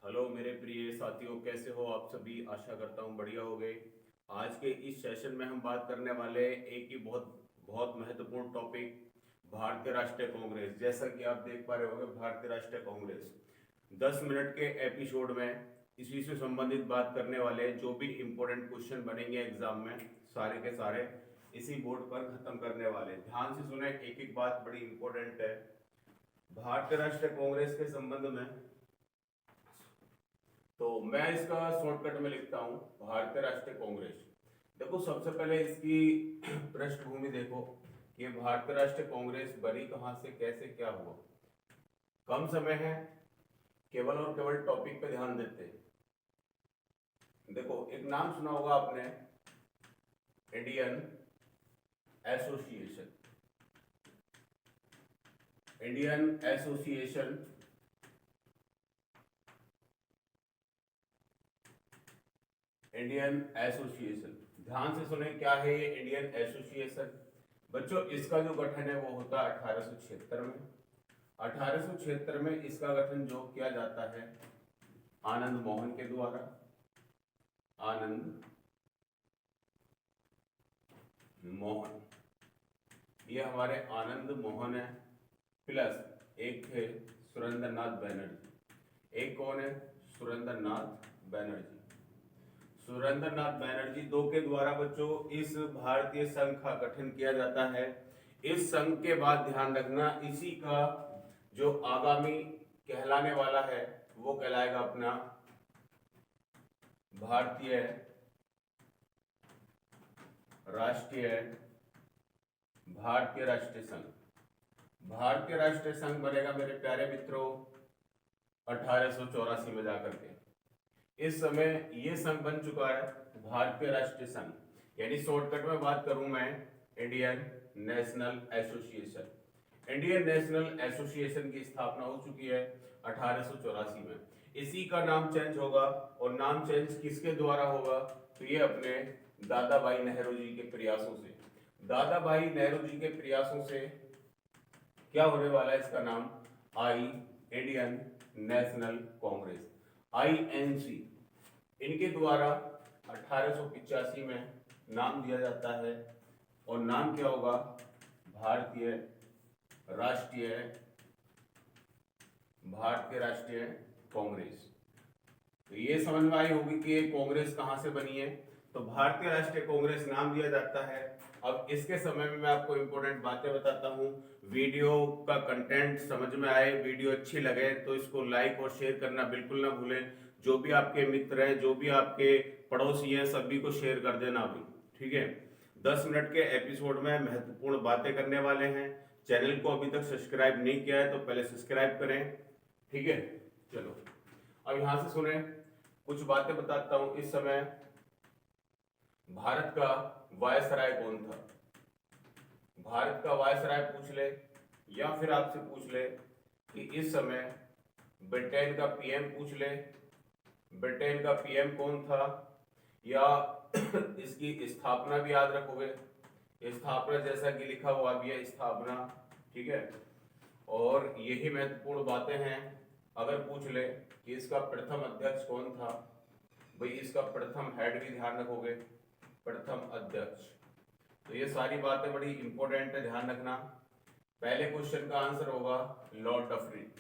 Hello मेरे प्रिय साथियों, कैसे हो आप सभी। आशा करता हूँ बढ़िया हो गए। आज के इस सेशन में हम बात करने वाले हैं एक ही बहुत बहुत महत्वपूर्ण टॉपिक, भारतीय राष्ट्रीय कांग्रेस। जैसा कि आप देख पा रहे होंगे, भारतीय राष्ट्रीय कांग्रेस 10 मिनट के एपिसोड में इसी से संबंधित बात करने वाले हैं। जो भी इंपॉर्टेंट क्वेश्चन बनेंगे एग्जाम में, सारे के सारे इसी बोर्ड पर खत्म करने वाले हैं। ध्यान से सुने, एक एक बात बड़ी इंपॉर्टेंट है भारतीय राष्ट्रीय कांग्रेस के संबंध में। तो मैं इसका शॉर्टकट में लिखता हूं, भारतीय राष्ट्रीय कांग्रेस। देखो, सबसे पहले इसकी पृष्ठभूमि देखो कि भारतीय राष्ट्रीय कांग्रेस बनी कहां से, कैसे, क्या हुआ। कम समय है, केवल और केवल टॉपिक पे ध्यान देते हैं। देखो, एक नाम सुना होगा आपने, Indian association. Indian association Indian association. ध्यान से सुने, क्या है ये इंडियन एसोसिएशन। बच्चों, इसका जो गठन है वो होता है 1876 में। 1876 में इसका गठन जो किया जाता है आनंद मोहन के द्वारा। आनंद मोहन, ये हमारे आनंद मोहन है, प्लस एक थे सुरेंद्रनाथ बैनर्जी। एक कौन है? सुरेंद्रनाथ बैनर्जी। सुरेंद्रनाथ बैनर्जी दो के द्वारा बच्चों इस भारतीय संघ का गठन किया जाता है। इस संघ के बाद ध्यान रखना, इसी का जो आगामी कहलाने वाला है वो कहलाएगा अपना भारतीय राष्ट्रीय भारतीय राष्ट्रीय संघ। भारतीय राष्ट्रीय संघ बनेगा मेरे प्यारे मित्रों 1884 में जाकर के। इस समय ये संघ बन चुका है भारतीय राष्ट्रीय संघ, यानी शॉर्टकट में बात करूं मैं, Indian national association. Indian national association की स्थापना हो चुकी है 1884 में। इसी का नाम चेंज होगा, और नाम चेंज किसके द्वारा होगा? तो ये अपने दादा भाई नेहरू जी के प्रयासों से। दादा भाई नेहरू जी के प्रयासों से क्या होने वाला है? इसका नाम इंडियन नेशनल कांग्रेस, INC। इनके द्वारा 1885 में नाम दिया जाता है, और नाम क्या होगा? भारतीय राष्ट्रीय कांग्रेस। तो ये समझ में आई होगी कि ये कांग्रेस कहां से बनी है। तो भारतीय राष्ट्रीय कांग्रेस नाम दिया जाता है। अब इसके समय में मैं आपको इंपॉर्टेंट बातें बताता हूं। वीडियो का कंटेंट समझ में आए, वीडियो अच्छी लगे तो इसको लाइक और शेयर करना बिल्कुल ना भूलें। जो भी आपके मित्र हैं, जो भी आपके पड़ोसी हैं, सभी को शेयर कर देना भी, ठीक है। 10 मिनट के एपिसोड में महत्वपूर्ण बातें करने वाले हैं। चैनल को अभी तक सब्सक्राइब नहीं किया है तो पहले सब्सक्राइब करें, ठीक है। चलो, अब यहां से सुने, कुछ बातें बताता हूं। इस समय भारत का वायसराय कौन था? भारत का वायसराय पूछ ले, या फिर आपसे पूछ ले कि इस समय ब्रिटेन का PM पूछ ले, ब्रिटेन का PM कौन था, या इसकी स्थापना भी याद रखोगे। स्थापना जैसा कि लिखा हुआ भी है, स्थापना, ठीक है। और यही महत्वपूर्ण बातें हैं। अगर पूछ ले कि इसका प्रथम अध्यक्ष कौन था, भाई इसका प्रथम हेड भी ध्यान रखोगे, प्रथम अध्यक्ष। तो ये सारी बातें बड़ी इंपॉर्टेंट है, ध्यान रखना। पहले क्वेश्चन का आंसर होगा लॉर्ड डफरिन।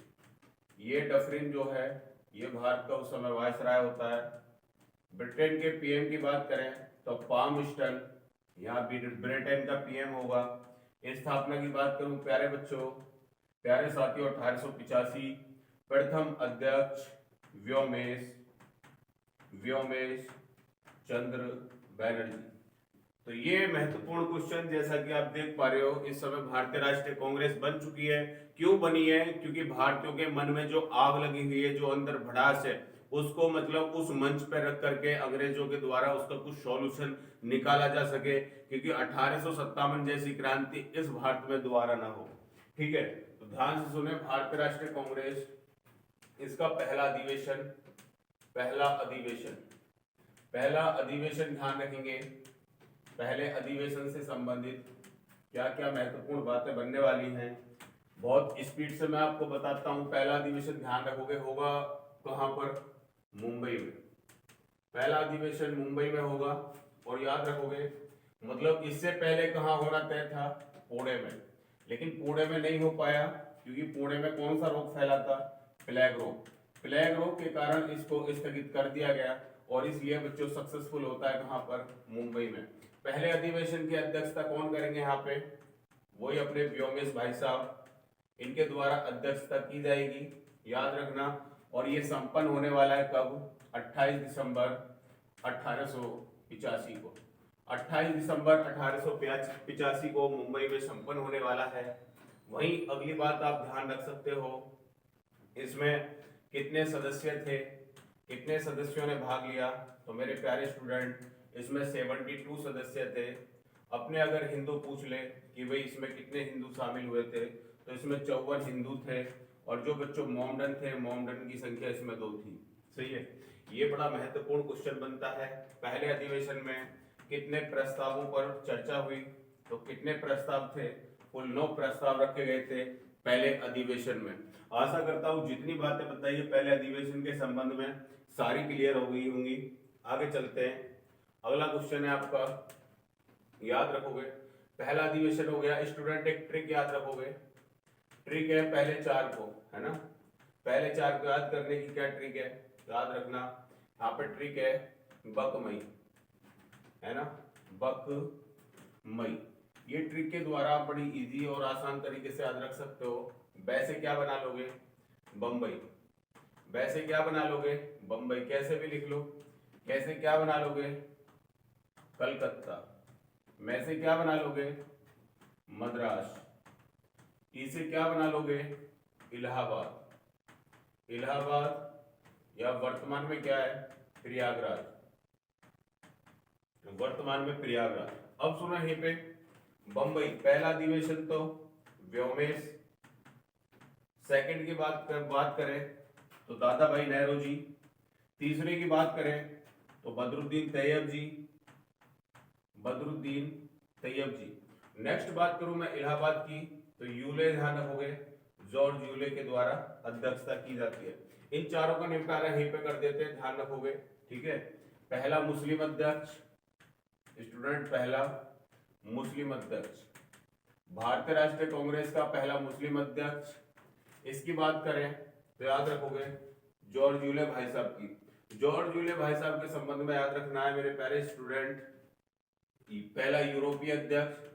ये डफरिन जो है ये भारत का उस समय वायसराय होता है। ब्रिटेन के PM की बात करें तो पामस्टन, यहाँ ब्रिटेन का PM होगा। स्थापना की बात करूं प्यारे बच्चों, प्यारे साथियों, 1885। प्रथम अध्यक्ष व्योमेश चंद्र बैनर्जी। तो ये महत्वपूर्ण क्वेश्चन, जैसा कि आप देख पा रहे हो, इस समय भारतीय राष्ट्रीय कांग्रेस बन चुकी है। क्यों बनी है? क्योंकि भारतीयों के मन में जो आग लगी हुई है, जो अंदर भड़ास है, उसको मतलब उस मंच पर रख करके अंग्रेजों के द्वारा उसका कुछ सॉल्यूशन निकाला जा सके, क्योंकि 1857 जैसी क्रांति इस भारत में दोबारा ना हो, ठीक है। तो ध्यान से सुने, भारतीय राष्ट्रीय कांग्रेस, इसका पहला अधिवेशन ध्यान रखेंगे। पहले अधिवेशन से संबंधित क्या क्या महत्वपूर्ण बातें बनने वाली हैं, बहुत स्पीड से मैं आपको बताता हूं। पहला अधिवेशन ध्यान रखोगे होगा कहां पर? मुंबई में। पहला अधिवेशन मुंबई में होगा। और याद रखोगे मतलब इससे पहले कहाँ होना तय था, पुणे में, लेकिन पुणे में नहीं हो पाया क्योंकि पुणे में कौन सा रोग फैला था, प्लेग रोग। प्लेग रोग के कारण इसको स्थगित कर दिया गया और इसलिए बच्चों सक्सेसफुल होता है कहाँ पर, मुंबई में। पहले अधिवेशन की अध्यक्षता कौन करेंगे यहाँ पे, वही अपने व्योमेश भाई साहब, इनके द्वारा अध्यक्षता की जाएगी, याद रखना। और ये संपन्न होने वाला है कब, 28 दिसंबर 1885 को। 28 दिसंबर 1885 को मुंबई में संपन्न होने वाला है। वहीं अगली बात आप ध्यान रख सकते हो, इसमें कितने सदस्य थे, कितने सदस्यों ने भाग लिया, तो मेरे प्यारे स्टूडेंट इसमें 72 सदस्य थे। अपने अगर हिंदू पूछ ले कि भाई इसमें कितने हिंदू शामिल हुए थे, तो इसमें 54 हिंदू थे और जो बच्चों मोमडन थे, मोमडन की संख्या इसमें 2 थी। सही है, ये बड़ा महत्वपूर्ण क्वेश्चन बनता है। पहले अधिवेशन में कितने प्रस्तावों पर चर्चा हुई, तो कितने प्रस्ताव थे, कुल 9 प्रस्ताव रखे गए थे पहले अधिवेशन में। आशा करता हूं जितनी बातें बताई है पहले अधिवेशन के संबंध में सारी क्लियर हो गई होंगी। आगे चलते हैं, अगला क्वेश्चन है आपका, याद रखोगे पहला अधिवेशन हो गया। स्टूडेंट एक ट्रिक याद रखोगे, ट्रिक है पहले 4 को, है ना, पहले 4 को याद करने की क्या ट्रिक है, याद रखना। यहाँ पे ट्रिक है बकमई, है ना, बकमई। ये ट्रिक के द्वारा आप बड़ी इजी और आसान तरीके से याद रख सकते हो। वैसे क्या बना लोगे, बम्बई। वैसे क्या बना लोगे, बम्बई, कैसे भी लिख लो। कैसे क्या बना लोगे, कलकत्ता। में से क्या बना लोगे, मद्रास। इसे क्या बना लोगे, इलाहाबाद। इलाहाबाद या वर्तमान में क्या है, प्रयागराज, वर्तमान में प्रयागराज। अब सुनो यहीं पे, बम्बई पहला अधिवेशन तो व्योमेश, सेकंड की बात करें तो दादा भाई नेहरू जी, तीसरे की बात करें तो बदरुद्दीन तैयब जी, बदरुद्दीन तैयब जी। नेक्स्ट बात करूं मैं इलाहाबाद की, तो यूले, ध्यान रखोगे जॉर्ज यूले के द्वारा अध्यक्षता की जाती है। इन चारों का निपटारा यहीं पे कर देते हैं, ध्यान रखोगे, ठीक है। पहला मुस्लिम अध्यक्ष, स्टूडेंट पहला मुस्लिम अध्यक्ष, भारतीय राष्ट्रीय कांग्रेस का पहला मुस्लिम अध्यक्ष। इसकी बात करें तो याद रखोगे जॉर्ज यूले भाई साहब की। जॉर्ज यूले भाई साहब के संबंध में याद रखना है मेरे प्यारे स्टूडेंट, पहला यूरोपीय अध्यक्ष,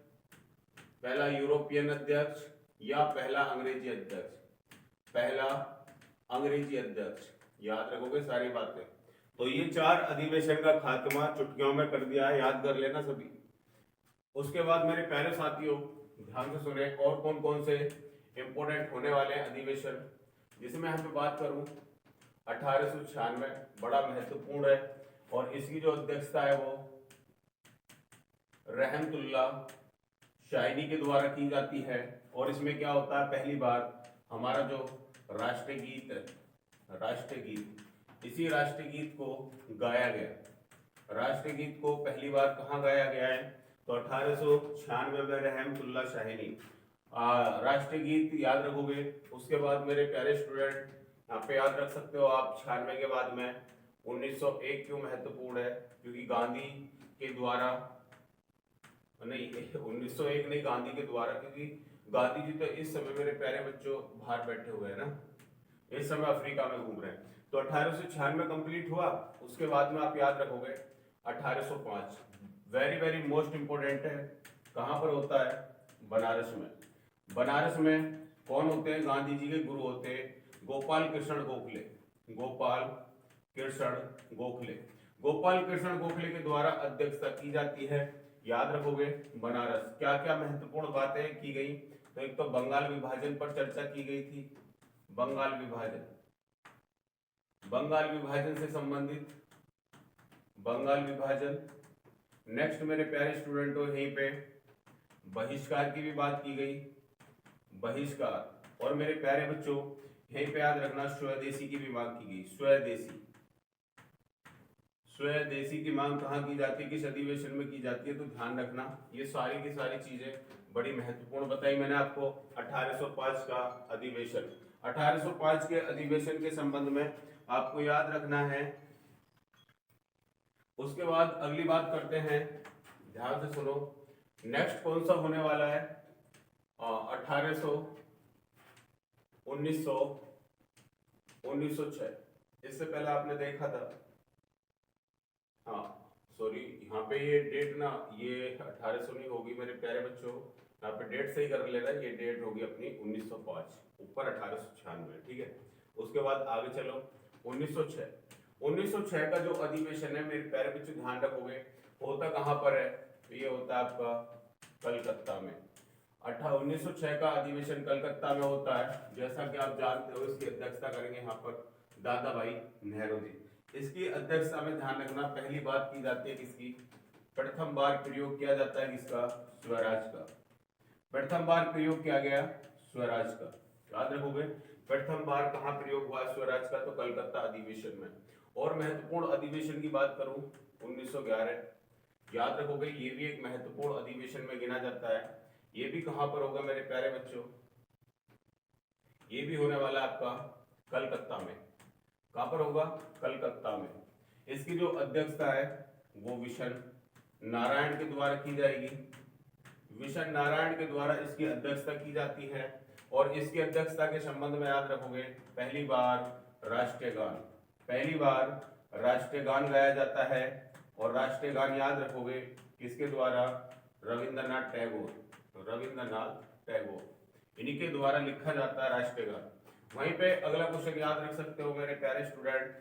पहला यूरोपियन अध्यक्ष या पहला अंग्रेजी अध्यक्ष, पहला अंग्रेजी अध्यक्ष। याद रखोगे सारी बातें। तो ये 4 अधिवेशन का खात्मा चुटकियों में कर दिया है, याद कर लेना सभी। उसके बाद मेरे प्यारे साथियों ध्यान से सुने, और कौन कौन से इंपोर्टेंट होने वाले हैं अधिवेशन, जिसमें यहाँ पे बात करूं 1896 बड़ा महत्वपूर्ण है और इसकी जो अध्यक्षता है वो रहमतुल्ला शाइनी के द्वारा की जाती है। और इसमें क्या होता है, पहली बार हमारा जो राष्ट्रीय गीत है, राष्ट्रीय गीत, इसी राष्ट्रीय गीत को गाया गया। राष्ट्रीय गीत को पहली बार कहाँ गाया गया है, तो 1896 में रहमतुल्ला शाइनी। राष्ट्रीय गीत याद रखोगे। उसके बाद मेरे प्यारे स्टूडेंट यहाँ पे याद रख सकते हो आप 96 के बाद में 1901 क्यों महत्वपूर्ण है, क्योंकि गांधी के द्वारा, नहीं 1901 नहीं, गांधी के द्वारा, क्योंकि गांधी जी तो इस समय मेरे प्यारे बच्चों बाहर बैठे हुए हैं ना, इस समय अफ्रीका में घूम रहे हैं। तो 1896 कंप्लीट हुआ। उसके बाद में आप याद रखोगे 1805 वेरी वेरी मोस्ट इंपोर्टेंट है। कहां पर होता है, बनारस में। बनारस में कौन होते हैं, गांधी जी के गुरु होते हैं गोपाल कृष्ण गोखले, गोपाल कृष्ण गोखले। गोपाल कृष्ण गोखले के द्वारा अध्यक्षता की जाती है, याद रखोगे। बनारस, क्या क्या महत्वपूर्ण बातें की गई, तो एक तो बंगाल विभाजन पर चर्चा की गई थी, बंगाल विभाजन, बंगाल विभाजन से संबंधित बंगाल विभाजन। नेक्स्ट मेरे प्यारे स्टूडेंटों यहीं पे बहिष्कार की भी बात की गई, बहिष्कार। और मेरे प्यारे बच्चों यहीं पे याद रखना स्वदेशी की भी मांग की गई, स्वदेशी। स्वदेशी की मांग कहाँ की जाती है, किस अधिवेशन में की जाती है, तो ध्यान रखना। ये सारी की सारी चीजें बड़ी महत्वपूर्ण बताई मैंने आपको। 1805 का अधिवेशन। 1805 के अधिवेशन के संबंध में आपको याद रखना है। उसके बाद अगली बात करते हैं, ध्यान से सुनो। नेक्स्ट कौन सा होने वाला है? 1800, 1900, 1906। इससे पहले आपने देखा था, हाँ सॉरी, यहाँ पे ये डेट ना, ये 1800 नहीं होगी मेरे प्यारे बच्चों, यहाँ पे डेट सही कर लेना, ये डेट होगी अपनी 1905, ऊपर 1896, ठीक है। उसके बाद आगे चलो, 1906। 1906 का जो अधिवेशन है मेरे प्यारे बच्चों ध्यान रखोगे, होता कहाँ पर है? तो ये होता है आपका कलकत्ता में। 1906 का अधिवेशन कलकत्ता में होता है। जैसा कि आप जानते हो, इसकी अध्यक्षता करेंगे यहाँ पर दादा भाई नेहरू जी। इसकी अध्यक्षता में ध्यान रखना, पहली बात की जाती है किसकी? प्रथम बार प्रयोग किया जाता है किसका? स्वराज का। प्रथम बार प्रयोग किया गया स्वराज का, याद रखोगे। प्रथम बार कहाँ प्रयोग हुआ स्वराज का? तो कलकत्ता अधिवेशन में। और महत्वपूर्ण अधिवेशन की बात करूं, 1911, याद रखोगे, ये भी एक महत्वपूर्ण अधिवेशन में गिना जाता है। ये भी कहां पर होगा मेरे प्यारे बच्चों? ये भी होने वाला आपका कलकत्ता में। कहां पर होगा? कलकत्ता में। इसकी जो अध्यक्षता है वो विशन नारायण के द्वारा की जाएगी। विशन नारायण के द्वारा इसकी अध्यक्षता की जाती है। और इसकी अध्यक्षता के संबंध में याद रखोगे, पहली बार राष्ट्रीय गान, पहली बार राष्ट्रीय गान गाया जाता है। और राष्ट्रीय गान याद रखोगे किसके द्वारा? रविंद्रनाथ टैगोर, रविंद्रनाथ टैगोर, इन्हीं के द्वारा लिखा जाता है राष्ट्रीय गान। वहीं पे अगला क्वेश्चन याद रख सकते हो मेरे प्यारे स्टूडेंट,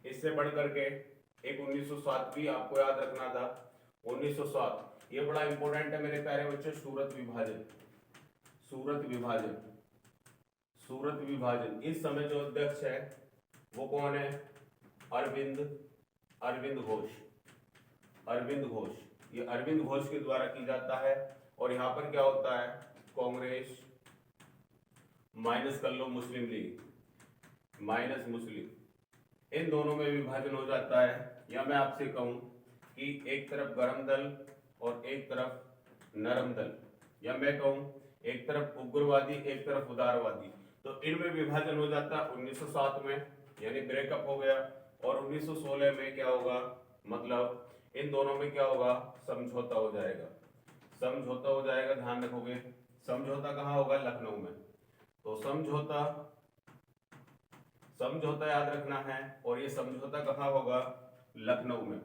इससे बढ़ करके एक 1907 भी आपको याद रखना था। 1907 ये बड़ा इंपॉर्टेंट है मेरे प्यारे बच्चों, सूरत विभाजन, सूरत विभाजन, सूरत विभाजन। इस समय जो अध्यक्ष है वो कौन है? अरविंद, अरविंद घोष, अरविंद घोष। ये अरविंद घोष के द्वारा की जाता है। और यहाँ पर क्या होता है? कांग्रेस माइनस कर लो मुस्लिम लीग, माइनस मुस्लिम, इन दोनों में विभाजन हो जाता है। या मैं आपसे कहूं कि एक तरफ गरम दल और एक तरफ नरम दल, या मैं कहूं एक तरफ उग्रवादी एक तरफ उदारवादी, तो इनमें विभाजन हो जाता है 1907 में, यानी ब्रेकअप हो गया। और 1916 में क्या होगा? मतलब इन दोनों में क्या होगा? समझौता हो जाएगा, समझौता हो जाएगा। ध्यान रखोगे, समझौता कहाँ होगा? लखनऊ में। तो समझौता, समझौता याद रखना है। और ये समझौता कहाँ होगा? लखनऊ में।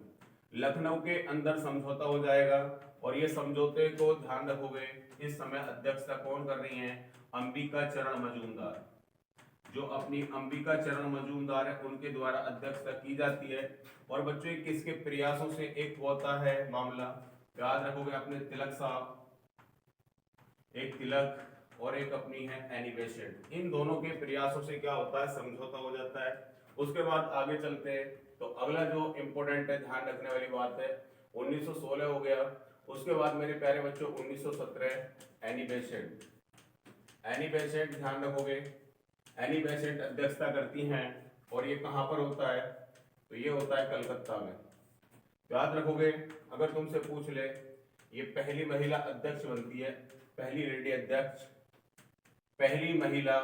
लखनऊ के अंदर समझौता हो जाएगा। और ये समझौते को ध्यान रखोगे, इस समय अध्यक्षता कौन कर रही है? अंबिका चरण मजूमदार, जो अपनी अंबिका चरण मजूमदार है उनके द्वारा अध्यक्षता की जाती है। और बच्चों किसके प्रयासों से एक होता है मामला? याद रखोगे अपने तिलक साहब, एक तिलक और एक अपनी है एनी बेसेंट, इन दोनों के प्रयासों से क्या होता है? समझौता हो जाता है। उसके बाद आगे चलते हैं, तो अगला जो इंपॉर्टेंट है ध्यान रखने वाली बात है, 1916 हो गया। उसके बाद मेरे प्यारे बच्चों 1917 एनी बेसेंट, एनी बेसेंट ध्यान रखोगे, एनी बेसेंट अध्यक्षता करती हैं। और ये कहां पर होता है? तो ये होता है कलकत्ता में। याद रखोगे, अगर तुमसे पूछ ले, ये पहली महिला अध्यक्ष बनती है, पहली लेडी अध्यक्ष, पहली महिला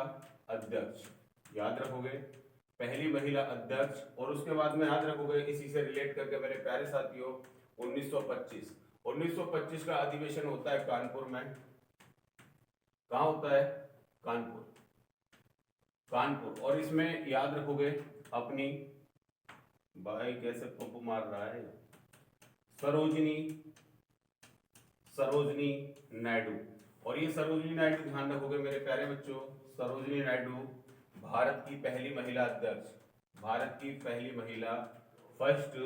अध्यक्ष, याद रखोगे, पहली महिला अध्यक्ष। और उसके बाद में याद रखोगे, इसी से रिलेट करके मेरे प्यारे साथियों, 1925, 1925 का अधिवेशन होता है कानपुर में। कहाँ होता है? कानपुर, कानपुर। और इसमें याद रखोगे अपनी, भाई कैसे पंप मार रहा है, सरोजिनी, सरोजिनी नायडू। और ये सरोजिनी नायडू ध्यान रखोगे मेरे प्यारे बच्चों, सरोजिनी नायडू भारत की पहली महिला अध्यक्ष, भारत की पहली महिला, फर्स्ट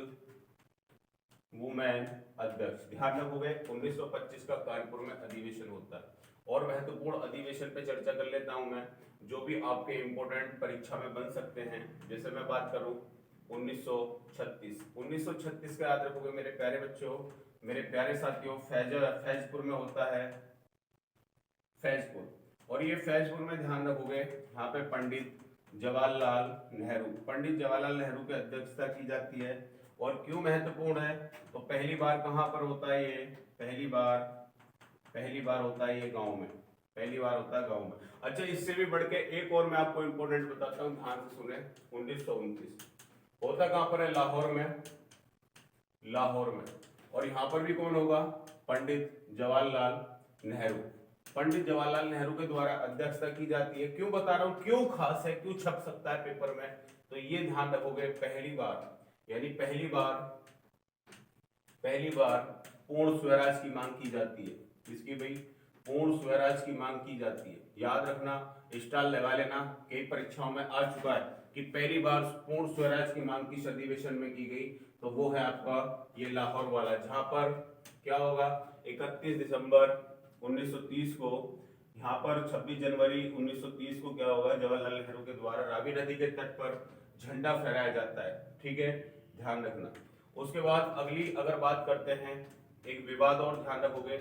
वुमेन अध्यक्ष। ध्यान रखोगे 1925 का कानपुर में अधिवेशन होता है। और महत्वपूर्ण अधिवेशन पे चर्चा कर लेता हूं मैं, जो भी आपके इंपॉर्टेंट परीक्षा में बन सकते हैं। जैसे मैं बात करूं 1936, 1936 का याद रखोगे मेरे प्यारे बच्चों, मेरे प्यारे साथियों, फैजपुर में होता है, फैजपुर। और ये फैजपुर में ध्यान रखोगे, यहाँ पे पंडित जवाहरलाल नेहरू, पंडित जवाहरलाल नेहरू की अध्यक्षता की जाती है। और क्यों महत्वपूर्ण है? तो पहली बार कहाँ पर होता है ये? पहली बार होता है ये गांव में, पहली बार होता है गांव में। अच्छा, इससे भी बढ़ के एक और मैं आपको इंपॉर्टेंट बताता हूँ, ध्यान से सुने। 1929 होता कहां पर है? लाहौर में, लाहौर में। और यहां पर भी कौन होगा? पंडित जवाहरलाल नेहरू। पंडित जवाहरलाल नेहरू के द्वारा अध्यक्षता की जाती है। क्यों बता रहा हूं, क्यों खास है, क्यों छप सकता है पेपर में, तो ये ध्यान रखोगे। पहली बार, यानी पहली बार पूर्ण स्वराज की मांग की जाती है। किसकी भाई? पूर्ण स्वराज की मांग की जाती है। याद रखना, स्टार लगा लेना, कई परीक्षाओं में आ चुका है कि पहली बार पूर्ण स्वराज की मांग किस अधिवेशन में की गई, तो वो है आपका ये लाहौर वाला, जहां पर क्या होगा? 31 दिसंबर 1930 को, यहाँ पर 26 जनवरी 1930 को क्या होगा? जवाहरलाल नेहरू के द्वारा रावी नदी के तट पर झंडा फहराया जाता है। ठीक है, ध्यान रखना। उसके बाद अगली अगर बात करते हैं, एक विवाद और ध्यान रखोगे।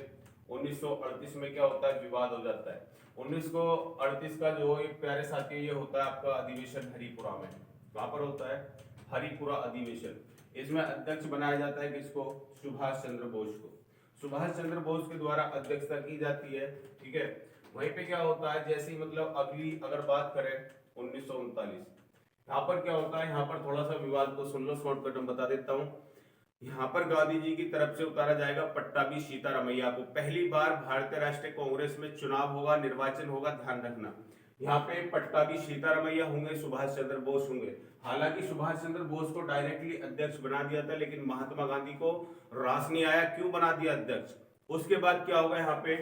1938 में क्या होता है? विवाद हो जाता है। 1938 का जो एक प्यारे साथी, ये होता है आपका अधिवेशन हरिपुरा में। वहां पर होता है हरिपुरा अधिवेशन। इसमें अध्यक्ष बनाया जाता है किसको? सुभाष चंद्र बोस को। सुभाष चंद्र बोस के द्वारा अध्यक्षता की जाती है। ठीक है, वहीं पे क्या होता है, जैसे ही मतलब अगली अगर बात करें 1939, यहाँ पर क्या होता है? यहाँ पर थोड़ा सा विवाद को सुन लो, शॉर्टकट में बता देता हूँ। यहाँ पर गांधी जी की तरफ से उतारा जाएगा पट्टाभी सीतारमैया को। पहली बार भारतीय राष्ट्रीय कांग्रेस में चुनाव होगा, निर्वाचन होगा, ध्यान रखना। यहाँ पे पट्टाभी सीतारमैया होंगे, सुभाष चंद्र बोस होंगे। हालांकि सुभाष चंद्र बोस को डायरेक्टली अध्यक्ष बना दिया था, लेकिन महात्मा गांधी को रास नहीं आया, क्यों बना दिया अध्यक्ष। उसके बाद क्या होगा? यहाँ पे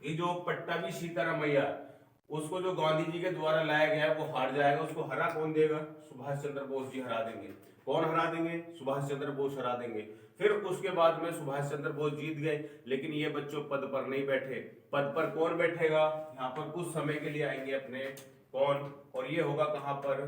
ये जो पट्टाभी सीतारमैया, उसको जो गांधी जी के द्वारा लाया गया है, वो हार जाएगा। उसको हरा कौन देगा? सुभाष चंद्र बोस जी हरा देंगे। कौन हरा देंगे? सुभाष चंद्र बोस हरा देंगे। फिर उसके बाद में सुभाष चंद्र बोस जीत गए, लेकिन ये बच्चों पद पर नहीं बैठे। पद पर कौन बैठेगा? यहाँ पर कुछ समय के लिए आएंगे अपने कौन, और ये होगा कहां पर?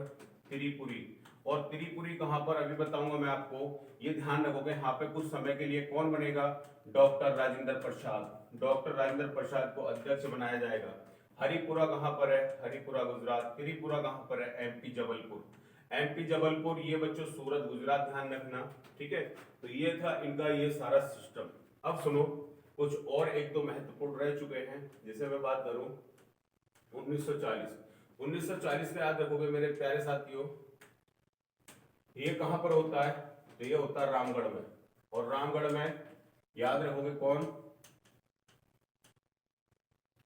त्रिपुरी। और त्रिपुरी कहां पर? अभी बताऊंगा मैं आपको, ये ध्यान रखोगे। यहाँ पे कुछ समय के लिए कौन बनेगा? डॉक्टर राजेंद्र प्रसाद। डॉक्टर राजेंद्र प्रसाद को अध्यक्ष बनाया जाएगा। हरिपुरा कहां पर है? हरिपुरा गुजरात। त्रिपुरा कहां पर है? एमपी जबलपुर। एमपी जबलपुर, ये बच्चों सूरत गुजरात, ध्यान रखना। ठीक है, तो ये था इनका ये सारा सिस्टम। अब सुनो, कुछ और एक दो महत्वपूर्ण रह चुके हैं, जैसे मैं बात करूं 1940। 1940 का याद रखोगे मेरे प्यारे साथियों, ये कहां पर होता है? तो ये होता है रामगढ़ में। और रामगढ़ में याद रखोगे कौन?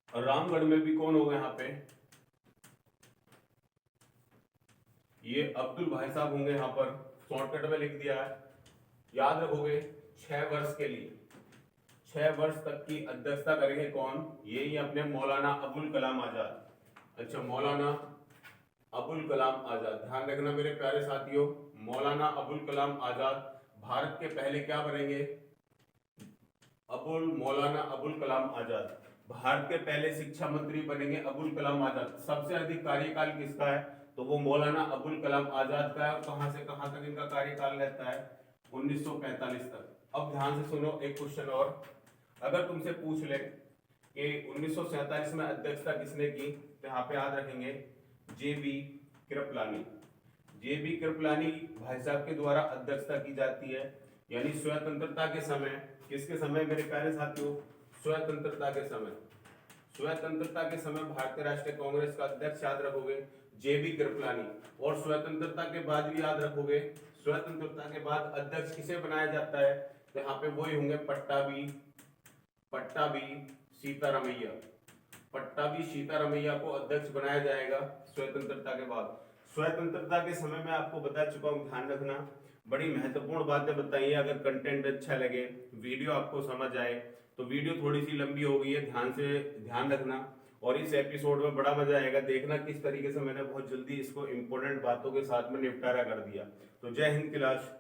और रामगढ़ में भी कौन होगा यहाँ पे? ये अब्दुल भाई साहब होंगे। यहाँ पर शॉर्टकट में लिख दिया है, याद रखोगे। 6 वर्ष के लिए, 6 वर्ष तक की अध्यक्षता करेंगे कौन? ये अपने मौलाना अबुल कलाम आजाद। अच्छा, मौलाना अबुल कलाम आजाद, ध्यान रखना मेरे प्यारे साथियों। मौलाना अबुल कलाम आजाद भारत के पहले क्या बनेंगे? मौलाना अबुल कलाम आजाद भारत के पहले शिक्षा मंत्री बनेंगे। अबुल कलाम आजाद, सबसे अधिक कार्यकाल किसका है? तो वो मौलाना अबुल कलाम आजाद का है। कहां से कहां तक इनका कार्यकाल रहता है? 1945 तक। अब ध्यान से सुनो एक क्वेश्चन और, अगर तुमसे पूछ ले कि 1947 में अध्यक्षता किसने की, तो यहाँ पे याद रखेंगे जेबी कृपलानी। जेबी कृपलानी भाई साहब के द्वारा अध्यक्षता की जाती है। यानी स्वतंत्रता के समय, किसके समय मेरे प्यारे साथियों? स्वतंत्रता के समय। स्वतंत्रता के समय भारतीय राष्ट्रीय कांग्रेस का अध्यक्ष याद रखोगे जेबी कृपलानी। और स्वतंत्रता के बाद भी याद रखोगे, स्वतंत्रता के बाद अध्यक्ष किसे बनाया जाता है? तो यहाँ पे वही होंगे पट्टाभी सीतारमैया। पट्टाभी सीतारमैया को अध्यक्ष बनाया जाएगा स्वतंत्रता के बाद। स्वतंत्रता के समय में आपको बता चुका हूं, ध्यान रखना। बड़ी महत्वपूर्ण बातें बताइए। अगर कंटेंट अच्छा लगे, वीडियो आपको समझ आए, तो वीडियो थोड़ी सी लंबी हो गई है, ध्यान रखना। और इस एपिसोड में बड़ा मजा आएगा, देखना किस तरीके से मैंने बहुत जल्दी इसको इंपॉर्टेंट बातों के साथ में निपटारा कर दिया। तो जय हिंद क्लास।